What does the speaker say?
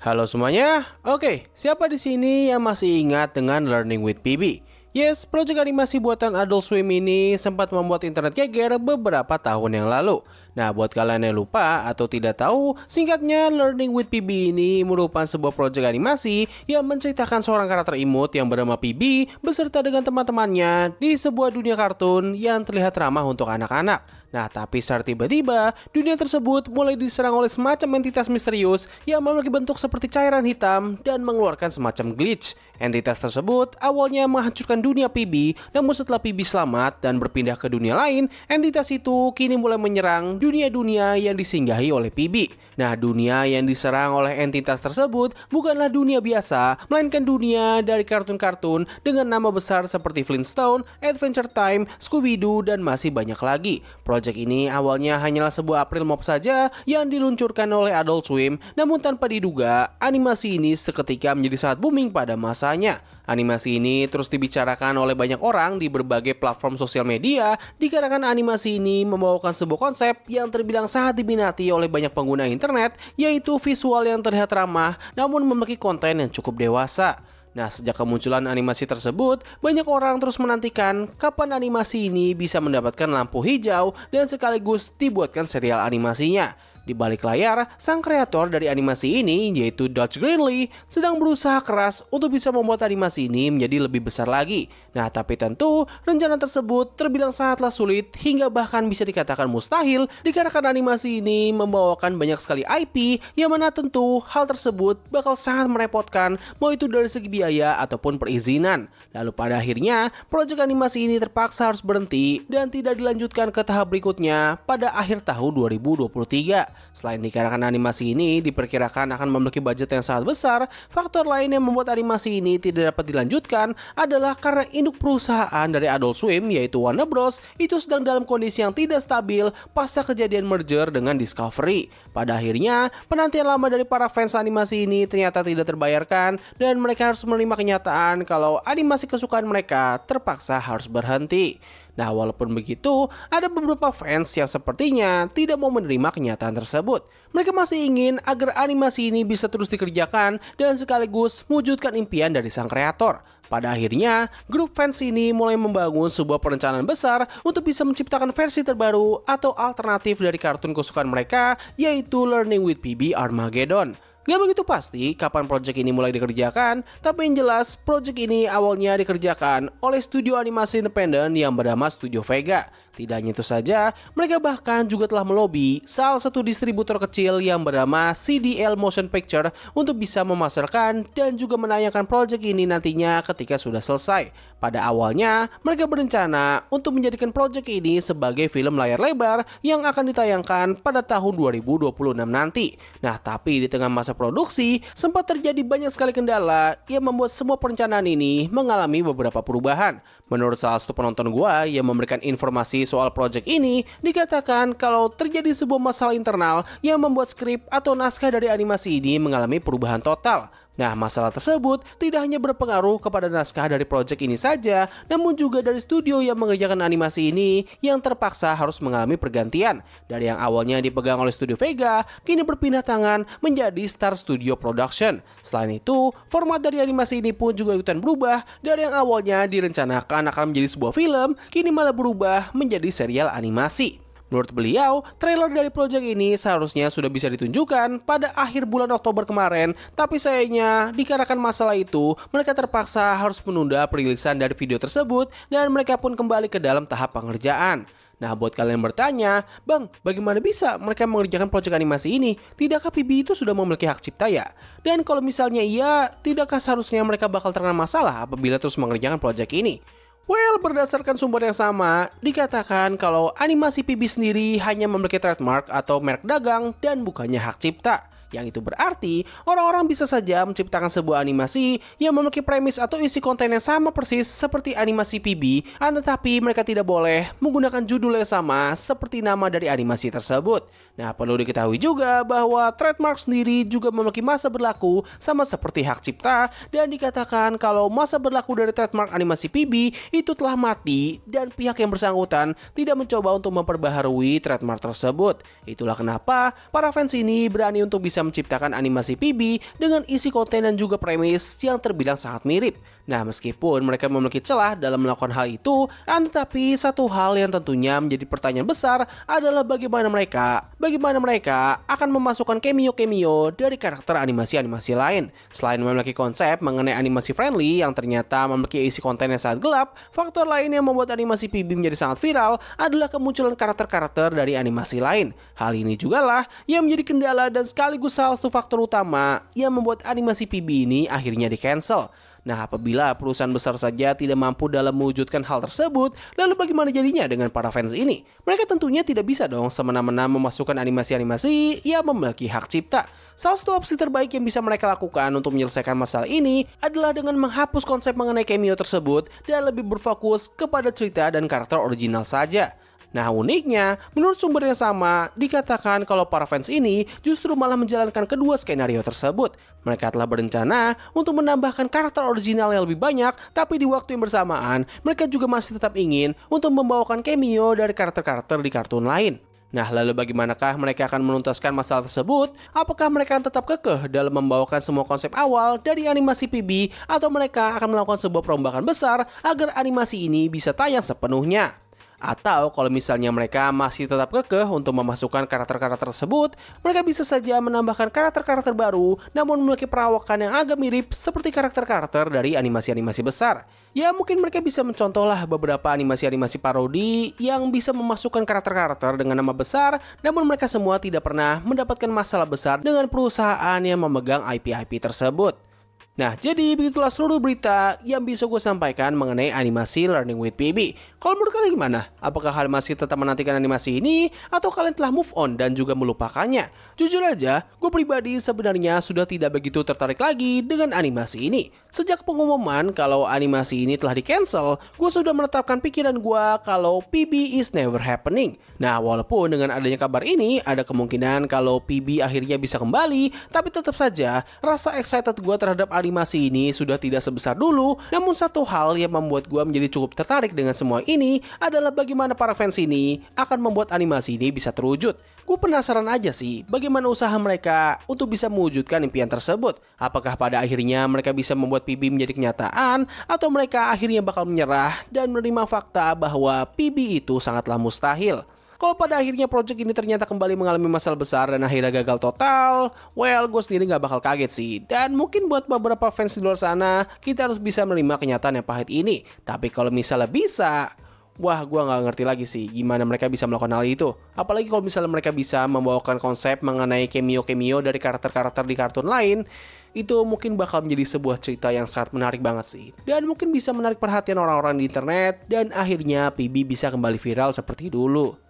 Halo semuanya. Oke, siapa di sini yang masih ingat dengan Learning with PB? Yes, proyek animasi buatan Adult Swim ini sempat membuat internet geger beberapa tahun yang lalu. Nah, buat kalian yang lupa atau tidak tahu, singkatnya Learning with PB ini merupakan sebuah proyek animasi yang menceritakan seorang karakter imut yang bernama PB beserta dengan teman-temannya di sebuah dunia kartun yang terlihat ramah untuk anak-anak. Nah, tapi secara tiba-tiba, dunia tersebut mulai diserang oleh semacam entitas misterius yang memiliki bentuk seperti cairan hitam dan mengeluarkan semacam glitch. Entitas tersebut awalnya menghancurkan dunia PB, namun setelah PB selamat dan berpindah ke dunia lain, entitas itu kini mulai menyerang dunia-dunia yang disinggahi oleh PB. Nah, dunia yang diserang oleh entitas tersebut bukanlah dunia biasa, melainkan dunia dari kartun-kartun dengan nama besar seperti Flintstone, Adventure Time, Scooby-Doo, dan masih banyak lagi. Project ini awalnya hanyalah sebuah April Mop saja yang diluncurkan oleh Adult Swim, namun tanpa diduga, animasi ini seketika menjadi sangat booming pada masanya. Animasi ini terus dibicarakan oleh banyak orang di berbagai platform sosial media dikarenakan animasi ini membawakan sebuah konsep yang terbilang sangat diminati oleh banyak pengguna internet, yaitu visual yang terlihat ramah namun memiliki konten yang cukup dewasa. Nah, sejak kemunculan animasi tersebut, banyak orang terus menantikan kapan animasi ini bisa mendapatkan lampu hijau dan sekaligus dibuatkan serial animasinya. Di balik layar, sang kreator dari animasi ini, yaitu Dodge Greenlee, sedang berusaha keras untuk bisa membuat animasi ini menjadi lebih besar lagi. Nah, tapi tentu, rencana tersebut terbilang sangatlah sulit hingga bahkan bisa dikatakan mustahil dikarenakan animasi ini membawakan banyak sekali IP yang mana tentu hal tersebut bakal sangat merepotkan mau itu dari segi biaya ataupun perizinan. Lalu pada akhirnya, proyek animasi ini terpaksa harus berhenti dan tidak dilanjutkan ke tahap berikutnya pada akhir tahun 2023. Selain dikarenakan animasi ini diperkirakan akan memiliki budget yang sangat besar, faktor lain yang membuat animasi ini tidak dapat dilanjutkan adalah karena induk perusahaan dari Adult Swim yaitu Warner Bros itu sedang dalam kondisi yang tidak stabil pasca kejadian merger dengan Discovery. Pada akhirnya, penantian lama dari para fans animasi ini ternyata tidak terbayarkan dan mereka harus menerima kenyataan kalau animasi kesukaan mereka terpaksa harus berhenti. Nah, walaupun begitu, ada beberapa fans yang sepertinya tidak mau menerima kenyataan tersebut. Mereka masih ingin agar animasi ini bisa terus dikerjakan dan sekaligus mewujudkan impian dari sang kreator. Pada akhirnya, grup fans ini mulai membangun sebuah perencanaan besar untuk bisa menciptakan versi terbaru atau alternatif dari kartun kesukaan mereka, yaitu Learning with PB Armageddon. Gak begitu pasti kapan proyek ini mulai dikerjakan, tapi yang jelas proyek ini awalnya dikerjakan oleh studio animasi independen yang bernama Studio Vega. Tidak hanya itu saja, mereka bahkan juga telah melobi salah satu distributor kecil yang bernama CDL Motion Picture untuk bisa memasarkan dan juga menayangkan proyek ini nantinya ketika sudah selesai. Pada awalnya, mereka berencana untuk menjadikan proyek ini sebagai film layar lebar yang akan ditayangkan pada tahun 2026 nanti. Nah, tapi di tengah masa produksi, sempat terjadi banyak sekali kendala yang membuat semua perencanaan ini mengalami beberapa perubahan. Menurut salah satu penonton gua yang memberikan informasi soal proyek ini, dikatakan kalau terjadi sebuah masalah internal yang membuat skrip atau naskah dari animasi ini mengalami perubahan total. Nah, masalah tersebut tidak hanya berpengaruh kepada naskah dari proyek ini saja, namun juga dari studio yang mengerjakan animasi ini yang terpaksa harus mengalami pergantian. Dari yang awalnya dipegang oleh Studio Vega, kini berpindah tangan menjadi Star Studio Production. Selain itu, format dari animasi ini pun juga ikutan berubah. Dari yang awalnya direncanakan akan menjadi sebuah film, kini malah berubah menjadi serial animasi. Menurut beliau, trailer dari proyek ini seharusnya sudah bisa ditunjukkan pada akhir bulan Oktober kemarin, tapi sayangnya dikarenakan masalah itu, mereka terpaksa harus menunda perilisan dari video tersebut dan mereka pun kembali ke dalam tahap pengerjaan. Nah, buat kalian yang bertanya, Bang, bagaimana bisa mereka mengerjakan proyek animasi ini? Tidakkah PB itu sudah memiliki hak cipta ya? Dan kalau misalnya iya, tidakkah seharusnya mereka bakal terkena masalah apabila terus mengerjakan proyek ini? Well, berdasarkan sumber yang sama, dikatakan kalau animasi PB sendiri hanya memiliki trademark atau merek dagang dan bukannya hak cipta. Yang itu berarti, orang-orang bisa saja menciptakan sebuah animasi yang memiliki premis atau isi konten yang sama persis seperti animasi PB, tetapi mereka tidak boleh menggunakan judul yang sama seperti nama dari animasi tersebut. Nah, perlu diketahui juga bahwa trademark sendiri juga memiliki masa berlaku sama seperti hak cipta, dan dikatakan kalau masa berlaku dari trademark animasi PB itu telah mati dan pihak yang bersangkutan tidak mencoba untuk memperbaharui trademark tersebut. Itulah kenapa para fans ini berani untuk bisa bisa menciptakan animasi PB dengan isi konten dan juga premis yang terbilang sangat mirip. Nah, meskipun mereka memiliki celah dalam melakukan hal itu, tetapi satu hal yang tentunya menjadi pertanyaan besar adalah bagaimana mereka akan memasukkan cameo-cameo dari karakter animasi-animasi lain. Selain memiliki konsep mengenai animasi friendly yang ternyata memiliki isi konten yang sangat gelap, faktor lain yang membuat animasi PB menjadi sangat viral adalah kemunculan karakter-karakter dari animasi lain. Hal ini jugalah yang menjadi kendala dan sekaligus salah satu faktor utama yang membuat animasi PB ini akhirnya di-cancel. Nah, apabila perusahaan besar saja tidak mampu dalam mewujudkan hal tersebut, lalu bagaimana jadinya dengan para fans ini? Mereka tentunya tidak bisa dong semena-mena memasukkan animasi-animasi yang memiliki hak cipta. Salah satu opsi terbaik yang bisa mereka lakukan untuk menyelesaikan masalah ini adalah dengan menghapus konsep mengenai cameo tersebut dan lebih berfokus kepada cerita dan karakter original saja. Nah, uniknya, menurut sumber yang sama, dikatakan kalau para fans ini justru malah menjalankan kedua skenario tersebut. Mereka telah berencana untuk menambahkan karakter original yang lebih banyak, tapi di waktu yang bersamaan, mereka juga masih tetap ingin untuk membawakan cameo dari karakter-karakter di kartun lain. Nah, lalu bagaimanakah mereka akan menuntaskan masalah tersebut? Apakah mereka tetap kekeh dalam membawakan semua konsep awal dari animasi PB, atau mereka akan melakukan sebuah perombakan besar agar animasi ini bisa tayang sepenuhnya? Atau kalau misalnya mereka masih tetap kekeh untuk memasukkan karakter-karakter tersebut, mereka bisa saja menambahkan karakter-karakter baru namun memiliki perawakan yang agak mirip seperti karakter-karakter dari animasi-animasi besar. Ya, mungkin mereka bisa mencontohlah beberapa animasi-animasi parodi yang bisa memasukkan karakter-karakter dengan nama besar, namun mereka semua tidak pernah mendapatkan masalah besar dengan perusahaan yang memegang IP-IP tersebut. Nah, jadi begitulah seluruh berita yang bisa gue sampaikan mengenai animasi Learning with PB. Kalau menurut kalian gimana? Apakah kalian masih tetap menantikan animasi ini? Atau kalian telah move on dan juga melupakannya? Jujur aja, gue pribadi sebenarnya sudah tidak begitu tertarik lagi dengan animasi ini. Sejak pengumuman kalau animasi ini telah di-cancel, gue sudah menetapkan pikiran gue kalau PB is never happening. Nah, walaupun dengan adanya kabar ini, ada kemungkinan kalau PB akhirnya bisa kembali, tapi tetap saja rasa excited gue terhadap animasi ini sudah tidak sebesar dulu. Namun satu hal yang membuat gue menjadi cukup tertarik dengan semua ini adalah bagaimana para fans ini akan membuat animasi ini bisa terwujud. Gue penasaran aja sih bagaimana usaha mereka untuk bisa mewujudkan impian tersebut. Apakah pada akhirnya mereka bisa membuat PB menjadi kenyataan, atau mereka akhirnya bakal menyerah dan menerima fakta bahwa PB itu sangatlah mustahil. Kalau pada akhirnya project ini ternyata kembali mengalami masalah besar dan akhirnya gagal total, well, gue sendiri gak bakal kaget sih. Dan mungkin buat beberapa fans di luar sana, kita harus bisa menerima kenyataan yang pahit ini. Tapi kalau misalnya bisa, wah, gue gak ngerti lagi sih gimana mereka bisa melakukan hal itu. Apalagi kalau misalnya mereka bisa membawakan konsep mengenai cameo-cameo dari karakter-karakter di kartun lain, itu mungkin bakal menjadi sebuah cerita yang sangat menarik banget sih. Dan mungkin bisa menarik perhatian orang-orang di internet, dan akhirnya PB bisa kembali viral seperti dulu.